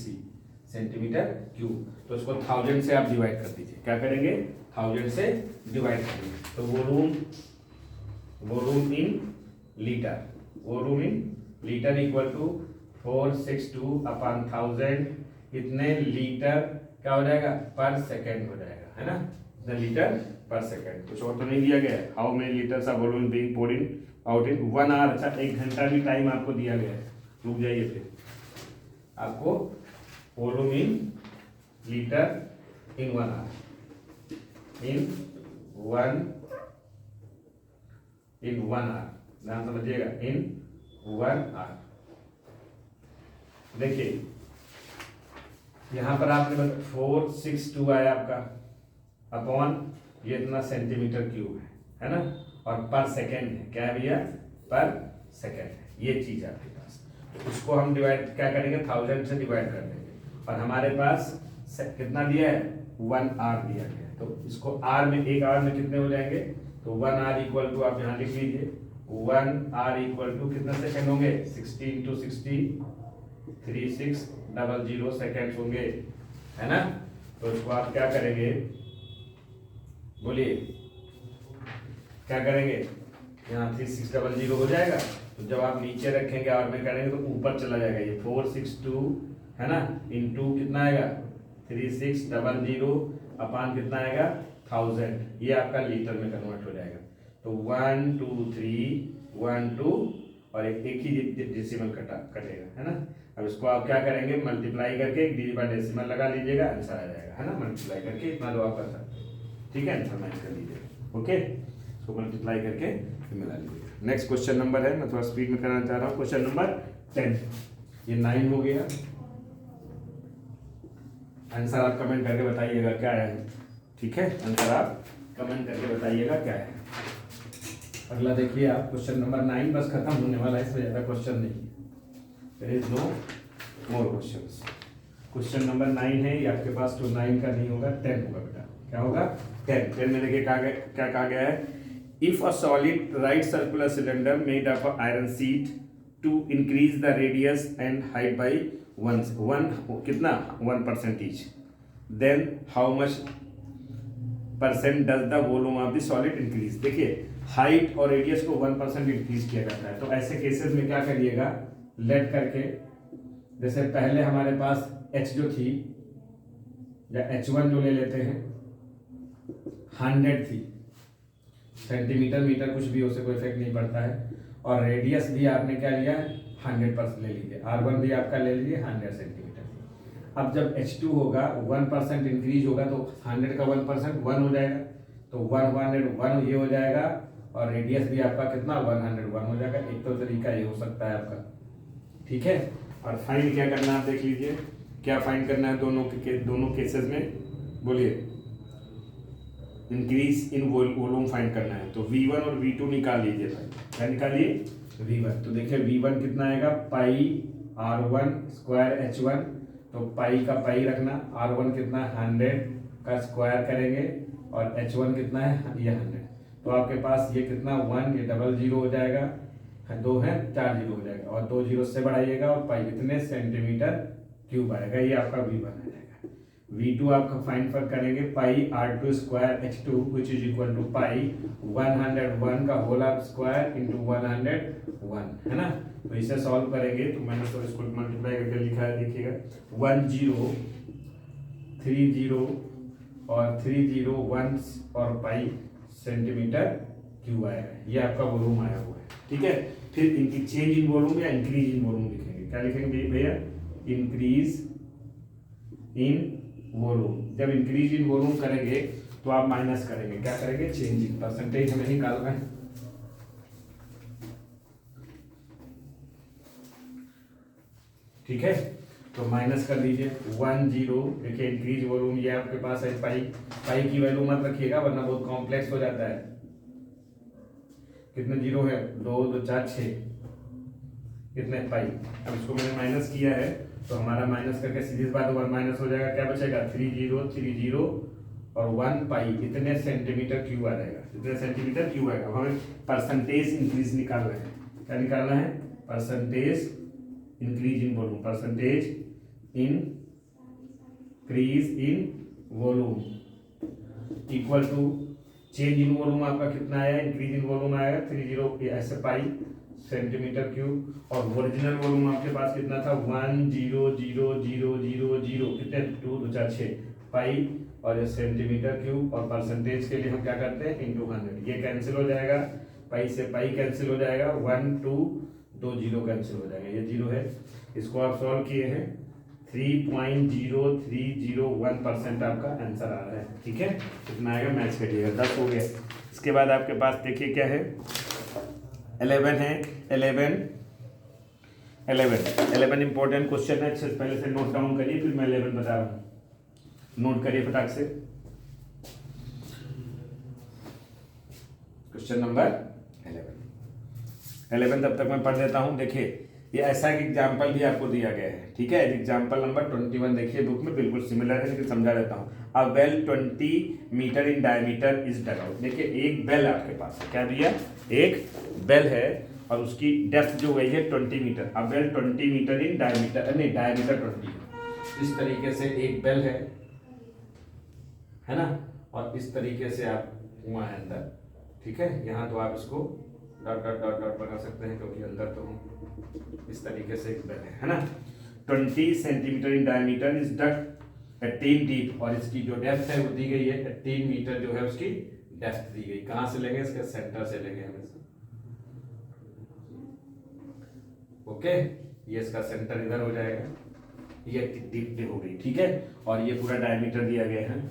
सेंटीमीटर क्यूब। तो इसको 1000 से आप डिवाइड कर दीजिए। क्या करेंगे, 1000 से डिवाइड करेंगे। तो volume in litre, volume in litre equal to 462/1000, इतने लीटर क्या हो जाएगा, पर सेकेंड हो जाएगा है ना, इतने लीटर पर सेकेंड। कुछ और तो नहीं दिया गया है। How many litres of volume being poured in out in 1 hour. अच्छा 1 घंटा भी टाइम आपको दिया गया है, रुक जाइए फिर। आपको volume in litre in 1 hour, in 1 hour, ध्यान समझिएगा, इन 1 आवर। देखिए यहां पर आपने 462 आया आपका अपॉन ये इतना सेंटीमीटर क्यूब है ना, और पर सेकेंड है, क्या है भैया, पर सेकेंड है, ये चीज आपके पास। तो उसको हम डिवाइड क्या करेंगे, 1000 से डिवाइड कर देंगे। और हमारे पास कितना दिया है, 1 आवर दिया गया है। तो इसको आर में, 1 आवर में कितने हो जाएंगे, तो 1 आवर इक्वल टू, आप यहाँ लिख लीजिए 1 आवर इक्वल टू कितना सेकेंड होंगे, 60 × 60 3600 सेकेंड होंगे है ना। तो इसको आप क्या करेंगे, बोलिए क्या करेंगे, यहाँ 3600 हो जाएगा। तो जब आप नीचे रखेंगे और में करेंगे तो ऊपर चला जाएगा, ये 462 है ना, इंटू कितना आएगा 3600 अपान कितना आएगा 1000, ये आपका लीटर में कन्वर्ट हो जाएगा। तो 1 2 3 1 2 और एक ही डेसिमल कटेगा है ना। अब इसको आप क्या करेंगे, मल्टीप्लाई करके डेसिमल लगा लीजिएगा, आंसर आ जाएगा है ना। मल्टीप्लाई करके इतना जो आप कर सकते हैं, ठीक है, आंसर मैच कर लीजिएगा। ओके, इसको मल्टीप्लाई करके मिला लीजिएगा। नेक्स्ट क्वेश्चन नंबर है, मैं थोड़ा स्पीड में कराना चाह रहा हूँ। क्वेश्चन नंबर 10, ये 9 हो गया। आंसर आप कमेंट करके बताइएगा क्या है, ठीक है, आंसर आप कमेंट करके बताइएगा क्या है। अगला देखिए आप, क्वेश्चन नंबर 9 बस खत्म होने वाला है, इसमें ज़्यादा क्वेश्चन नहीं है, there is no more questions. Question number 9 है, ये आपके पास तो 9 का नहीं होगा, 10 होगा बेटा। क्या होगा, 10 में देखिए क्या कहा गया है, if a solid right circular cylinder made of iron sheet to increase the radius and height by 1% each, then how much % does the volume of the solid increase. देखिए हाइट और रेडियस को 1% इंक्रीज किया जाता है। तो ऐसे cases में क्या करिएगा, लेट करके, जैसे पहले हमारे पास h जो थी, या h1 जो ले लेते हैं, 100 थी, सेंटीमीटर मीटर कुछ भी, उससे कोई इफेक्ट नहीं पड़ता है। और रेडियस भी आपने क्या लिया, 100% ले लीजिए। r1 भी आपका ले लीजिए 100 सेंटीमीटर। अब जब h2 होगा 1% इंक्रीज होगा, तो 100 का 1% 1 हो जाएगा, तो 101 ये हो जाएगा। और रेडियस भी आपका कितना 101 हो जाएगा। एक तो तरीका ये हो सकता है आपका, ठीक है। और फाइंड क्या करना है आप देख लीजिए, क्या फाइंड करना है दोनों केसेस में, बोलिए। इंक्रीज इन वॉल्यूम फाइंड करना है, तो V1 और V2 निकाल लीजिए भाई। क्या निकालिए, V1। तो देखिए V1 कितना आएगा, पाई R1 स्क्वायर H1, तो पाई का पाई रखना, R1 कितना 100 का स्क्वायर करेंगे, और H1 कितना है, ये 100। तो आपके पास ये कितना 1, ये 00 हो जाएगा, 2 है 4 0 हो जाएगा, और 2 0 से बढ़ाइएगा, और पाई कितने सेंटीमीटर क्यूब आएगा, ये आपका V1 आ जाएगा। V2 आपका फाइंड फॉर करेंगे, pi R2 square H2 which is equal to pi 101 का होल स्क्वायर इंटू 101 है ना। तो इसे सॉल्व करेंगे, तो मैंने तो इसको मल्टीप्लाई करके लिखा है, देखिएगा 10 30 और 30 1 और पाई सेंटीमीटर क्यूब आएगा, ये आपका वॉल्यूम आया हुआ है। ठीक है। फिर इनकी चेंज इन वॉल्यूम या इंक्रीज इन वॉल्यूम लिखेंगे। क्या लिखेंगे भैया? Increase in volume. जब इंक्रीज इन वॉल्यूम करेंगे तो आप माइनस करेंगे, क्या करेंगे? Change in. परसेंटेज हमें निकालना है, ठीक है। तो माइनस कर दीजिए 1 0। देखिए इंक्रीज वॉल्यूम ये आपके पास है पाई। पाई की वैल्यू मत रखिएगा वरना बहुत कॉम्प्लेक्स हो जाता है। कितने जीरो है? 2 2 4 6, कितने पाई। अब इसको मैंने माइनस किया है तो हमारा माइनस करके सीधी बात 1 माइनस हो जाएगा। क्या बचेगा? 3 0 और 1 पाई। इतने सेंटीमीटर क्यूब आ जाएगा, इतने सेंटीमीटर क्यूब आएगा। अब हमें परसेंटेज इंक्रीज निकालना है। क्या निकालना है? Percentage increase in volume. Percentage increase in volume equal to change in volume आपका कितना आया? इंक्रीज इन वॉल्यूम आएगा 30 ऐसे पाई सेंटीमीटर क्यूब। और ओरिजिनल वॉल्यूम आपके पास कितना था? 1 0 0 0 0 0, कितने? 2 2 4 6 पाई और ये सेंटीमीटर क्यूब। और परसेंटेज के लिए हम क्या करते हैं? इंटू 100। ये कैंसिल हो जाएगा, पाई से पाई कैंसिल हो जाएगा, 1 2 2 0 कैंसिल हो जाएगा, ये जीरो है। इसको आप सॉल्व किए हैं 3.0301% आपका आंसर आ रहा है, ठीक है। कितना आएगा? मैच करिएगा। 10 हो गया। इसके बाद आपके पास देखिए क्या है? 11 है। 11 इंपॉर्टेंट क्वेश्चन है। पहले से नोट डाउन करिए, फिर मैं 11 बता रहा हूँ। नोट करिए फटाक से। क्वेश्चन नंबर 11 तब तक मैं पढ़ देता हूँ। देखिए ये ऐसा एक एग्जाम्पल भी आपको दिया गया है, ठीक है। एग्जाम्पल नंबर 21 देखिए बुक में, बिल्कुल सिमिलर है लेकिन समझा देता हूँ। A well 20 metre in diameter is dug out. देखिए एक बेल आपके पास है, क्या दिया? एक बेल है और उसकी डेप्थ जो गई है 20 metre. A well 20 metre in diameter, नहीं डायमीटर 20। इस तरीके से एक बेल है ना, और इस तरीके से आप कुआं है अंदर, ठीक है। यहाँ तो आप इसको डॉट डॉट डॉट डॉट बना सकते हैं क्योंकि अंदर तो हूँ। इस तरीके से एक बेल है ना। 20 centimetre in diameter is dug 18 deep. और इसकी जो डेप्थ है वो दी गई है 18 मीटर जो है उसकी डेप्थ दी गई। कहाँ से लेंगे? इसके सेंटर से लेंगे हमेशा। ओके, ये इसका सेंटर इधर हो जाएगा, ये डीप हो गई, ठीक है। और ये पूरा डायमीटर दिया गया है।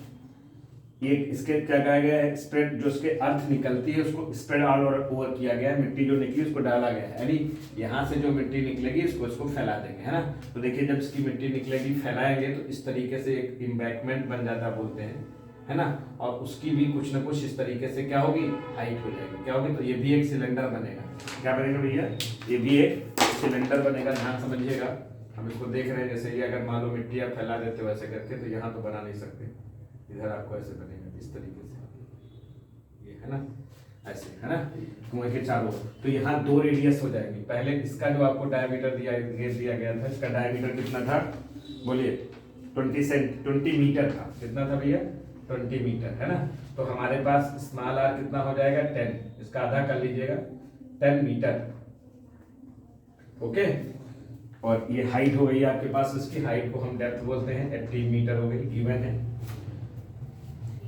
ये इसके क्या कहा गया है? स्प्रेड, जो इसके अर्थ निकलती है उसको स्प्रेड ऑल ओवर किया गया है। मिट्टी जो निकली उसको डाला गया है, यानी यहाँ से जो मिट्टी निकलेगी इसको फैला देंगे, है ना। तो देखिए जब इसकी मिट्टी निकलेगी फैलाएंगे तो इस तरीके से एक एम्बैंकमेंट बन जाता बोलते हैं, है ना। और उसकी भी कुछ ना कुछ इस तरीके से क्या होगी? हाइट हो जाएगी। क्या होगी? तो ये भी एक सिलेंडर बनेगा। क्या बनेगा भैया? ये भी एक सिलेंडर बनेगा। ध्यान समझिएगा, हम इसको देख रहे हैं। जैसे ये अगर मान लो मिट्टी आप फैला देते हो ऐसे करके, तो यहाँ तो बना नहीं सकते, इधर आपको ऐसे बनेगा इस तरीके से, ये है ना, ऐसे, है ना, कुएं के चारों। तो यहाँ 2 रेडियस हो जाएंगी। पहले इसका जो आपको डायमीटर दिया गया था, इसका डायमीटर कितना था? बोलिए 20 मीटर था। कितना था भैया? 20 मीटर, है ना। तो हमारे पास स्मॉल आर कितना हो जाएगा? 10। इसका आधा कर लीजिएगा, 10 मीटर। ओके, और ये हाइट हो गई आपके पास। इसकी हाइट को हम डेप्थ बोलते हैं, 18 मीटर हो गई, गिवन है।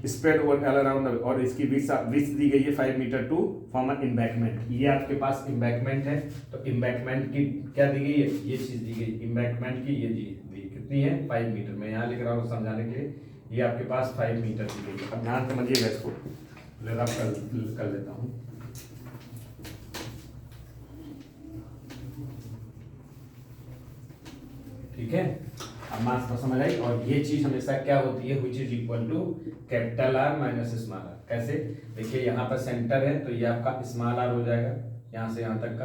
स्प्रेड ओवर ऑल अराउंड, और इसकी विड्थ दी गई है 5 metre to form an embankment. ये आपके पास एम्बैंकमेंट है, तो एम्बैंकमेंट की क्या दी गई है? ये चीज दी गई एम्बैंकमेंट की, ये दी कितनी है? 5 मीटर। मैं यहाँ लिख रहा हूँ समझाने के लिए। ये आपके पास 5 मीटर दी गई है। अब ध्यान समझिएगा इसको, रब कर लेता हूँ। ठीक है, अब मास तो समझ आई। और ये चीज हमेशा क्या होती है? Which is equal to capital R minus small R. कैसे? देखिए यहाँ पर सेंटर है तो ये आपका स्मॉल आर हो जाएगा, यहाँ से यहाँ तक का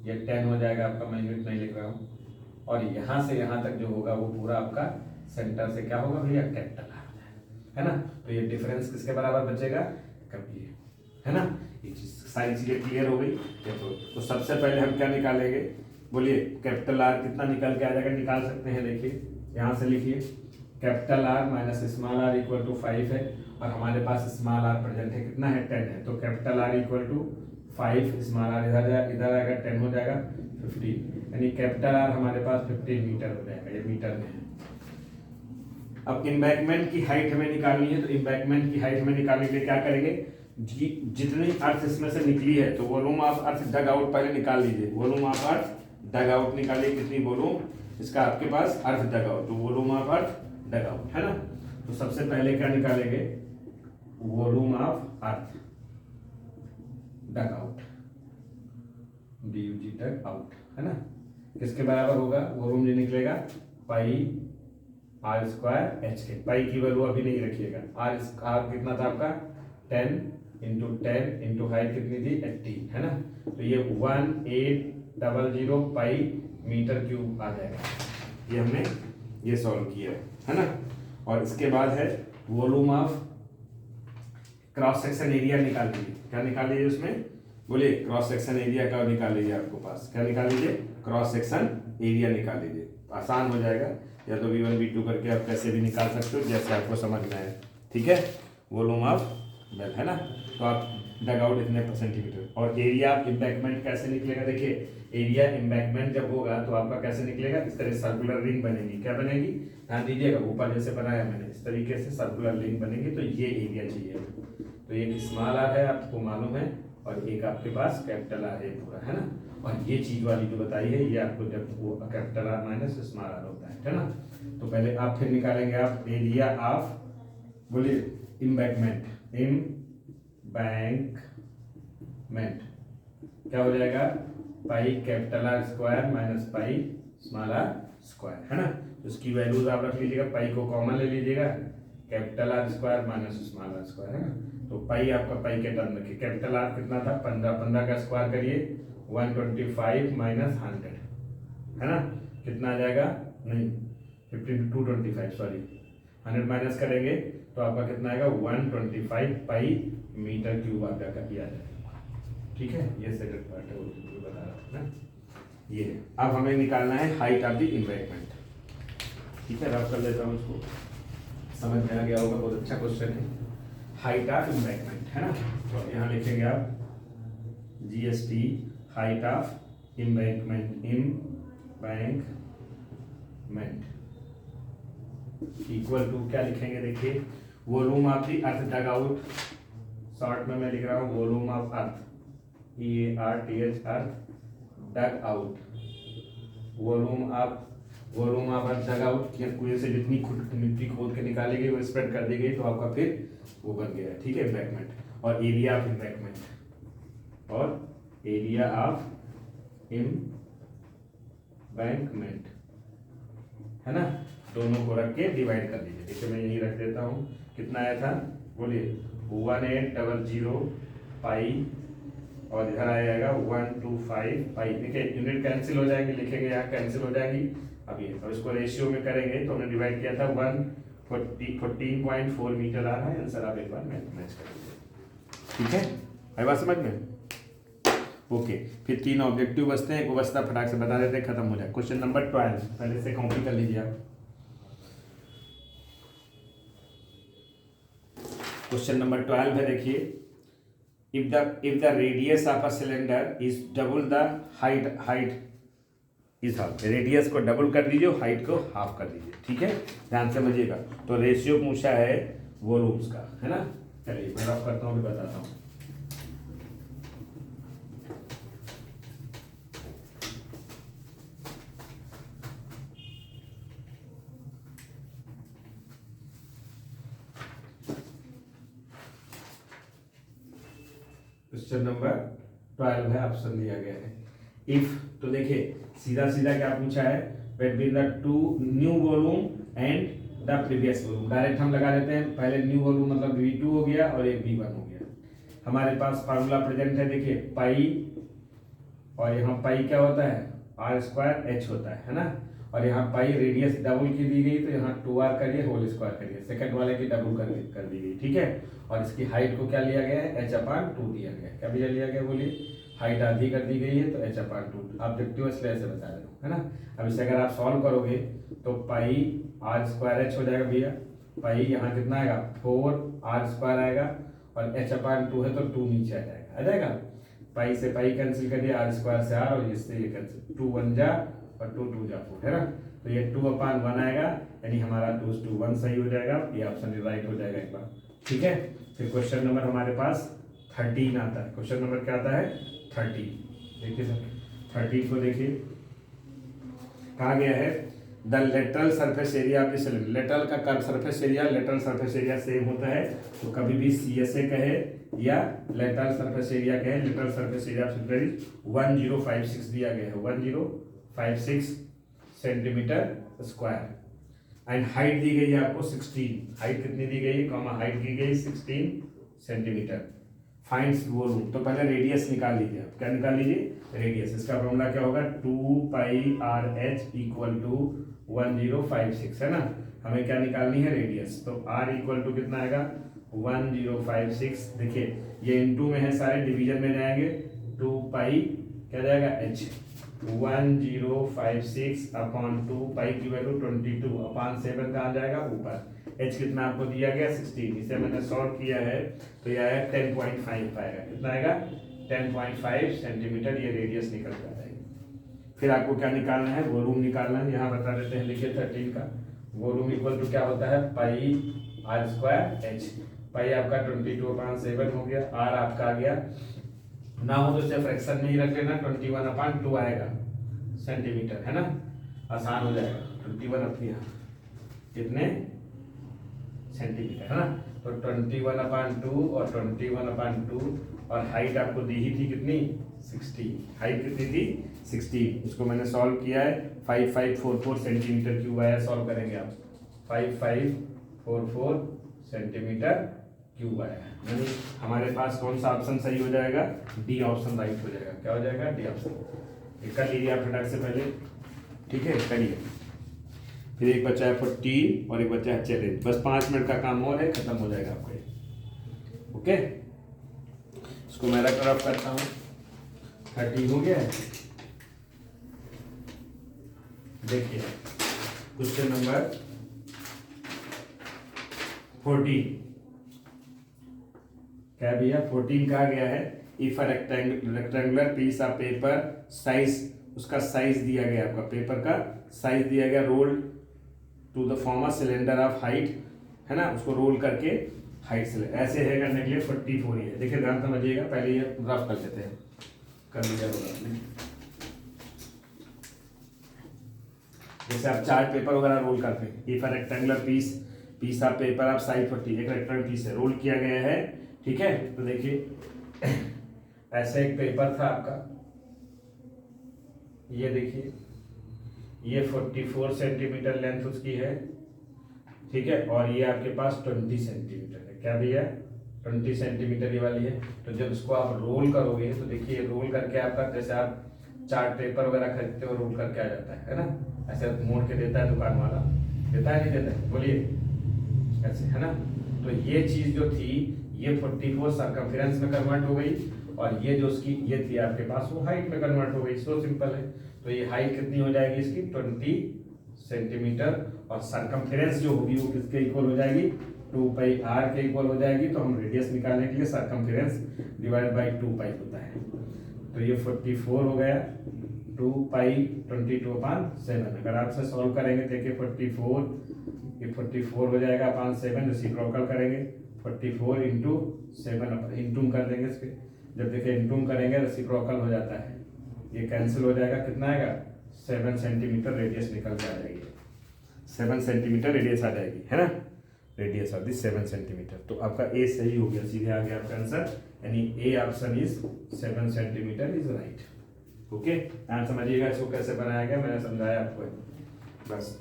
ये 10 हो जाएगा आपका। मैं यूनिट नहीं लिख रहा हूँ। और यहाँ से यहाँ तक जो होगा वो पूरा आपका सेंटर से क्या होगा भैया? कैपिटल आर हो जाएगा, है ना। तो ये डिफरेंस किसके बराबर बचेगा? कभी, है ना। ये चीज सारी चीजें क्लियर हो गई। तो सबसे पहले हम क्या निकालेंगे? बोलिए, कैपिटल आर कितना निकल के आ जाएगा? निकाल सकते हैं, देखिए यहाँ से लिखिए, capital R minus small R equal to 5 है। और हमारे पास स्मॉल आर प्रेजेंट है, कितना है? 10 है। तो capital R equal to 5, small R इधर आएगा 10 हो जाएगा 15, यानी कैपिटल आर हमारे पास 15 मीटर हो जाएगा। ये मीटर में है। अब एम्बैंकमेंट की हाइट हमें निकालनी है, तो एम्बैंकमेंट की हाइट हमें निकालने के लिए क्या करेंगे? जितनी अर्थ इसमें से निकली है तो volume of earth dug out पहले निकाल लीजिए। Volume of earth dug out निकालिए, कितनी वॉल्यूम इसका आपके पास अर्थ डग आउट, तो volume of earth dug out है ना। तो सबसे पहले क्या निकालेंगे, volume of earth dug out, DUG dug out है ना, किसके बराबर होगा, वॉल्यूम जो निकलेगा पाई आर स्क्वायर एच के। पाई की वैल्यू अभी नहीं रखिएगा। आर कितना था आपका 10 इंटू 10 इंटू हाइट कितनी थी 80 है ना। तो ये 1800 पाई मीटर क्यूब आ जाएगा। ये हमने ये सॉल्व किया है ना। और इसके बाद है volume of cross section area निकाल लीजिए। क्या निकाल लीजिए उसमें, बोलिए क्रॉस सेक्शन एरिया का निकाल लीजिए। आपको पास क्या निकाल लीजिए, क्रॉस सेक्शन एरिया निकाल लीजिए। आसान हो जाएगा, या तो V1 V2 करके आप कैसे भी निकाल सकते हो, जैसे आपको समझ में आए। ठीक है, वॉल्यूम ऑफ वेल है ना। तो आप डग आउट इतने सेंटीमीटर। और एरिया ऑफ एम्बैंकमेंट कैसे निकलेगा, देखिए एरिया एम्बैंकमेंट जब होगा तो आपका कैसे निकलेगा, इस तरह सर्कुलर रिंग बनेगी। क्या बनेगी, ध्यान दीजिएगा, ऊपर जैसे बनाया मैंने इस तरीके से सर्कुलर रिंग बनेगी। तो ये एरिया चाहिए। तो ये स्मॉल आर है, आपको मालूम है, और एक आपके पास कैपिटल आर है पूरा है ना। और ये चीज वाली जो बताई है ये आपको जब वो capital R minus small R होता है ना। तो पहले आप फिर निकालेंगे आप एरिया ऑफ, बोलिए एम्बैंकमेंट, एम्बैंकमेंट क्या हो जाएगा, pi capital R square minus pi small R square है ना। तो उसकी वैल्यूज आप रख लीजिएगा, पाई को कॉमन ले लीजिएगा, capital R square minus small R square है ना। तो पाई आपका पाई के टर्म रखिए, कैपिटल आर कितना था 15, 15 का स्क्वायर करिए 125 माइनस 100 है ना, कितना आ जाएगा, नहीं 225 सॉरी 100 माइनस करेंगे तो आपका कितना आएगा 125 पाई मीटर क्यूब आपका किया जाएगा। ठीक है, ये सेकंड पार्ट है, वो बता रहा था ना। ये अब हमें निकालना है हाइट ऑफ द एम्बैंकमेंट। ठीक है, रफ कर लेता हूँ उसको, समझ में आ गया होगा, बहुत अच्छा क्वेश्चन है। हाइट ऑफ एम्बैंकमेंट है ना। तो यहाँ लिखेंगे आप GST height of embankment, embankment equal to क्या लिखेंगे, देखिए volume of the earth dug out, short में मैं लिख रहा हूँ volume of earth, EARTH earth dug out, volume of earth dug out. कुएं से जितनी मिट्टी खोद के निकाली गई वो स्प्रेड कर दी गई, तो आपका फिर वो बन गया। ठीक है, एम्बैंकमेंट। और एरिया ऑफ एम्बैंकमेंट, और एरिया ऑफ एम्बैंकमेंट है ना, दोनों को रख के डिवाइड कर दीजिए। देखिए मैं यही रख देता हूँ, कितना आया था बोलिए 1800 पाई, और इधर आ जाएगा 125 पाई। देखिए यूनिट कैंसिल हो जाएगी, लिखेंगे यहाँ कैंसिल हो जाएगी। अब ये और इसको रेशियो में करेंगे तो हमने डिवाइड किया था 14.4 मीटर आ रहा है आंसर। आप एक बार मैच कर लीजिए। ठीक है, आई बात समझ में, ओके। फिर 3 ऑब्जेक्टिव बचते हैं, एक बचता फटाक से बता देते हैं, खत्म हो जाए। क्वेश्चन नंबर 12 पहले से कॉपी कर लीजिए आप। क्वेश्चन नंबर 12 है, देखिए if the radius of a cylinder is double the height is half। Radius को डबल कर दीजिए, हाइट को हाफ कर दीजिए। ठीक है, ध्यान समझिएगा। तो रेशियो पूछा है वॉल्यूम्स का है ना। चलिए मैं रफ करता हूँ, बताता हूँ। क्वेश्चन नंबर 12 है, ऑप्शन दिया गया है इफ। तो देखिए सीधा सीधा क्या पूछा है, between the two new volume and the previous volume. Direct हम लगा देते हैं, पहले न्यू वॉल्यूम मतलब V2 हो गया और एक V1 हो गया। हमारे पास फार्मूला प्रेजेंट है, देखिए पाई, और यहाँ पाई क्या होता है R²H होता है ना। और यहाँ पाई रेडियस डबल की दी गई, तो यहाँ 2R करिए, होल स्क्वायर करिए, सेकंड वाले की डबल कर दी गई। ठीक है, और इसकी हाइट को क्या लिया गया है H/2 दिया गया है। क्या भी लिया गया बोलिए, हाइट आधी कर दी गई है तो H/2 ऑब्जेक्टिव इसलिए ऐसे बता रहे हो है ना। अब इसे अगर आप सॉल्व करोगे तो पाई R²H हो जाएगा भैया, पाई यहाँ कितना आएगा 4R² आएगा, और H/2 है तो 2 नीचे आ जाएगा। पाई से पाई कैंसिल कर दिया, R² से R, और इससे ये कैंसिल, 2 1 जा और 2 2 जा 4 है ना। तो ये 2/1 आएगा, यानी हमारा 2:1 सही हो जाएगा। ये ऑप्शन राइट हो जाएगा एक बार। ठीक है, फिर क्वेश्चन नंबर हमारे पास 13 आता है। क्वेश्चन नंबर क्या आता है? 13। देखिए सर 13 को देखिए, कहा गया है the lateral surface area of the cylinder. Lateral का curve surface area, lateral surface area same होता है, तो कभी भी CSA कहे या लेटरल सरफेस एरिया कहे, lateral surface area of cylinder is 1056 दिया गया है, 1056 सेंटीमीटर स्क्वायर। एंड हाइट दी गई है आपको 16। हाइट कितनी दी गई है? कॉमा हाइट दी गई 16 सेंटीमीटर। फाइंड्स वॉल्यूम, तो पहले रेडियस निकाल लीजिए आप। क्या निकाल लीजिए? रेडियस। इसका फॉर्मूला क्या होगा? 2πRh इक्वल टू 1056 है ना। हमें क्या निकालनी है? रेडियस। तो R इक्वल टू कितना आएगा? 1056। देखिए ये इनटू में है, सारे डिवीजन में जाएंगे, 2 क्या जाएगा? H 1056 अपॉन 2 की वैल्यू 22 अपॉन 7 कहाँ जाएगा? ऊपर। H कितना आपको दिया गया? 16। इसे मैंने सॉल्व किया है तो यह आया 10.5 आएगा। कितना आएगा? 10.5 सेंटीमीटर ये रेडियस निकल जाता है। फिर आपको क्या निकालना है? वॉल्यूम निकालना है। यहाँ बता देते हैं, लिखिए 13 का वॉल्यूम इक्वल टू क्या होता है? πr²h। पाई आपका 22/7 हो गया। R आपका आ गया, ना हो तो इसे फ्रैक्शन में ही रख लेना, 21/2 आएगा सेंटीमीटर, है ना, आसान हो जाएगा। 21 अपनी कितने सेंटीमीटर, है ना। तो 21/2 और 21/2 और हाइट आपको दी ही थी कितनी? 16। हाइट कितनी थी? 16। इसको मैंने सॉल्व किया है, 5544 सेंटीमीटर क्यूब आया। सॉल्व करेंगे आप, 5544 सेंटीमीटर क्यूब आया। यानी हमारे पास कौन सा ऑप्शन सही हो जाएगा? डी ऑप्शन राइट हो जाएगा। क्या हो जाएगा? D option. ये कर लीजिए आप फटाक से पहले, ठीक है, करिए। फिर एक बच्चा है 14 और एक बच्चा है चैलेंज। बस 5 मिनट का काम और है, खत्म हो जाएगा आपका ये। ओके, इसको मैं रफ रफ करता हूँ। 30 हो गया है। देखिए क्वेश्चन नंबर 14 क्या भैया? 14 कहा गया है if a rectangular piece of paper size, उसका साइज दिया गया, आपका पेपर का साइज दिया गया, roll to the form of cylinder of height, है ना, उसको रोल करके हाइट से ऐसे है करने के लिए 44 है। देखिए ध्यान समझिएगा, पहले ये रफ कर लेते हैं, कर लीजिए आपने। जैसे आप चार्ट पेपर वगैरह रोल करते हैं, if a rectangular piece of paper of size 40, एक रेक्टेंगुलर पीस है, रोल किया गया है, ठीक है। तो देखिए ऐसे एक पेपर था आपका, ये देखिए ये 44 सेंटीमीटर लेंथ उसकी है, ठीक है, और ये आपके पास 20 सेंटीमीटर है। क्या भैया? 20 सेंटीमीटर ये वाली है। तो जब इसको आप रोल करोगे तो देखिए रोल करके आपका, जैसे आप चार्ट पेपर वगैरह खरीदते हो, रोल करके आ जाता है ना, ऐसे मोड़ के देता है दुकान वाला, देता है नहीं देता है? बोलिए, ऐसे, है ना। तो ये चीज जो थी ये 44 सर्कमफेरेंस में कन्वर्ट हो गई, और ये जो उसकी ये थी आपके पास वो हाइट में कन्वर्ट हो गई। सो सिंपल है। तो ये हाइट कितनी हो जाएगी इसकी? 20 सेंटीमीटर, और सर्कमफेरेंस जो होगी वो किसके इक्वल हो जाएगी? 2πr के इक्वल हो जाएगी। तो हम रेडियस निकालने के लिए सर्कमफेरेंस डिवाइड बाई 2π होता है। तो ये 44 हो गया, 2π 22/7। अगर आपसे सॉल्व करेंगे देखिए 44 ये 44 हो जाएगा अपॉन 7, रेसिप्रोकल करेंगे 44 इंटू 7, इंटू कर देंगे इसके। जब देखिए इंटू करेंगे रेसिप्रोकल हो जाता है, ये कैंसिल हो जाएगा। कितना आएगा? 7 सेंटीमीटर रेडियस निकल के आ जाएगी। 7 सेंटीमीटर रेडियस आ जाएगी, है ना, रेडियस ऑफ दिस 7 सेंटीमीटर। तो आपका ए सही हो गया, सीधे आ गया आपका आंसर, यानी A option is 7 centimetre is right. Okay, आप समझिएगा इसको कैसे बनाया गया, मैंने समझाया आपको। बस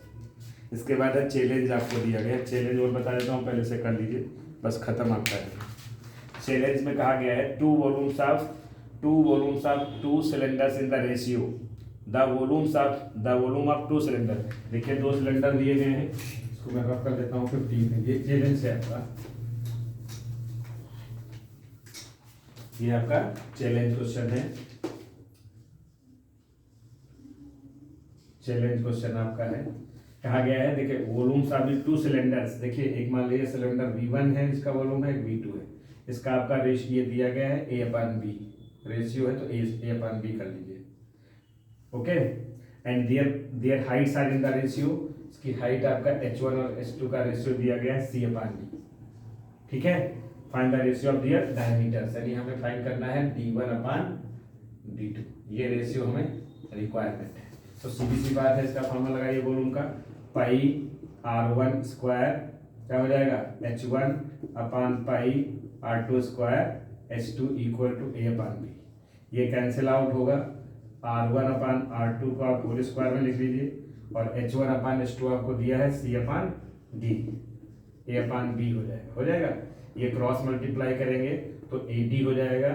इसके बाद है चैलेंज आपको दिया गया। चैलेंज और बता देता हूँ, पहले से कर लीजिए, बस खत्म आपका है। चैलेंज में कहा गया है two volumes of two cylinders in the ratio, the volume of two cylinder. देखिए 2 सिलेंडर दिए गए हैं, इसको मैं रफ कर देता हूँ 15 में। ये चैलेंज है आपका, ये आपका चैलेंज क्वेश्चन है। चैलेंज क्वेश्चन आपका है, कहा गया है देखिए वॉल्यूम्स ऑफ द 2 सिलेंडर्स। देखिए एक मान लीजिए सिलेंडर V1 है, इसका वॉल्यूम है, V2 है, इसका आपका रेशियो दिया गया है A/B, रेशियो है तो A/B कर लीजिए। Okay, and their heights are in the ratio, इसकी हाइट आपका H1 और H2 का रेशियो दिया गया है C/D, ठीक है। Find the ratio of their diameter, यानी हमें फाइंड करना है d1/d2, ये रेशियो हमें रिक्वायरमेंट है। तो सीधी सी बात है, इसका फॉर्मूला लगाइए वॉल्यूम का, पाई r1 स्क्वायर क्या हो जाएगा h1/पाई r2 square h2 equal to a/b। ये कैंसिल आउट होगा, r1/r2 को आप होल स्क्वायर में लिख लीजिए और h1/h2 आपको दिया है c/d, a/b हो जाएगा। ये क्रॉस मल्टीप्लाई करेंगे तो AD हो जाएगा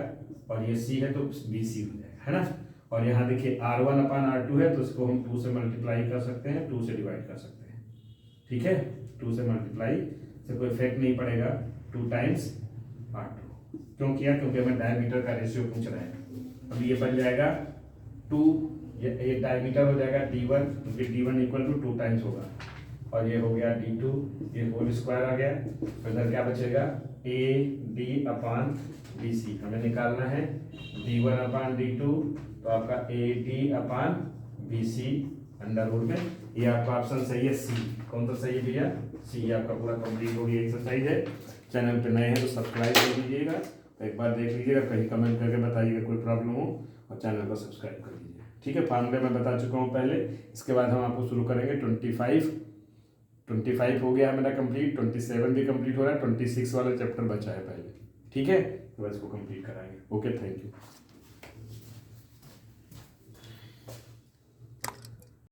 और ये C है तो BC हो जाएगा, है ना। और यहाँ देखिए r1/r2 है तो इसको हम 2 से मल्टीप्लाई कर सकते हैं, 2 से डिवाइड कर सकते हैं, ठीक है। 2 से मल्टीप्लाई से कोई इफेक्ट नहीं पड़ेगा, 2 टाइम्स r2। क्यों किया? क्योंकि हमें डायमीटर का रेशियो पूछ रहा है। अब ये बन जाएगा 2, ये डायमीटर हो जाएगा d1, क्योंकि d1 इक्वल टू 2 टाइम्स होगा, और ये हो गया d2, ये होल स्क्वायर आ गया। तो इधर क्या बचेगा AD/BC, हमें निकालना है d1/d2, तो आपका AD/BC अंडर रूट में, ये आपका ऑप्शन सही है C। कौन सा सही है भैया? C आपका पूरा कंप्लीट हो गया एक्सरसाइज है। चैनल पे नए हैं तो सब्सक्राइब कर दीजिएगा, तो एक बार देख लीजिएगा, कहीं कमेंट करके बताइएगा कोई प्रॉब्लम हो, और चैनल को सब्सक्राइब कर दीजिए, ठीक है। फार्मूले मैं बता चुका हूँ पहले। इसके बाद हम आपको शुरू करेंगे 25 हो गया है मेरा कंप्लीट, 27 भी कंप्लीट हो रहा है, 26 वाला चैप्टर बचा है पहले, ठीक है। तो बस इसको कंप्लीट कराएंगे। Okay, thank you.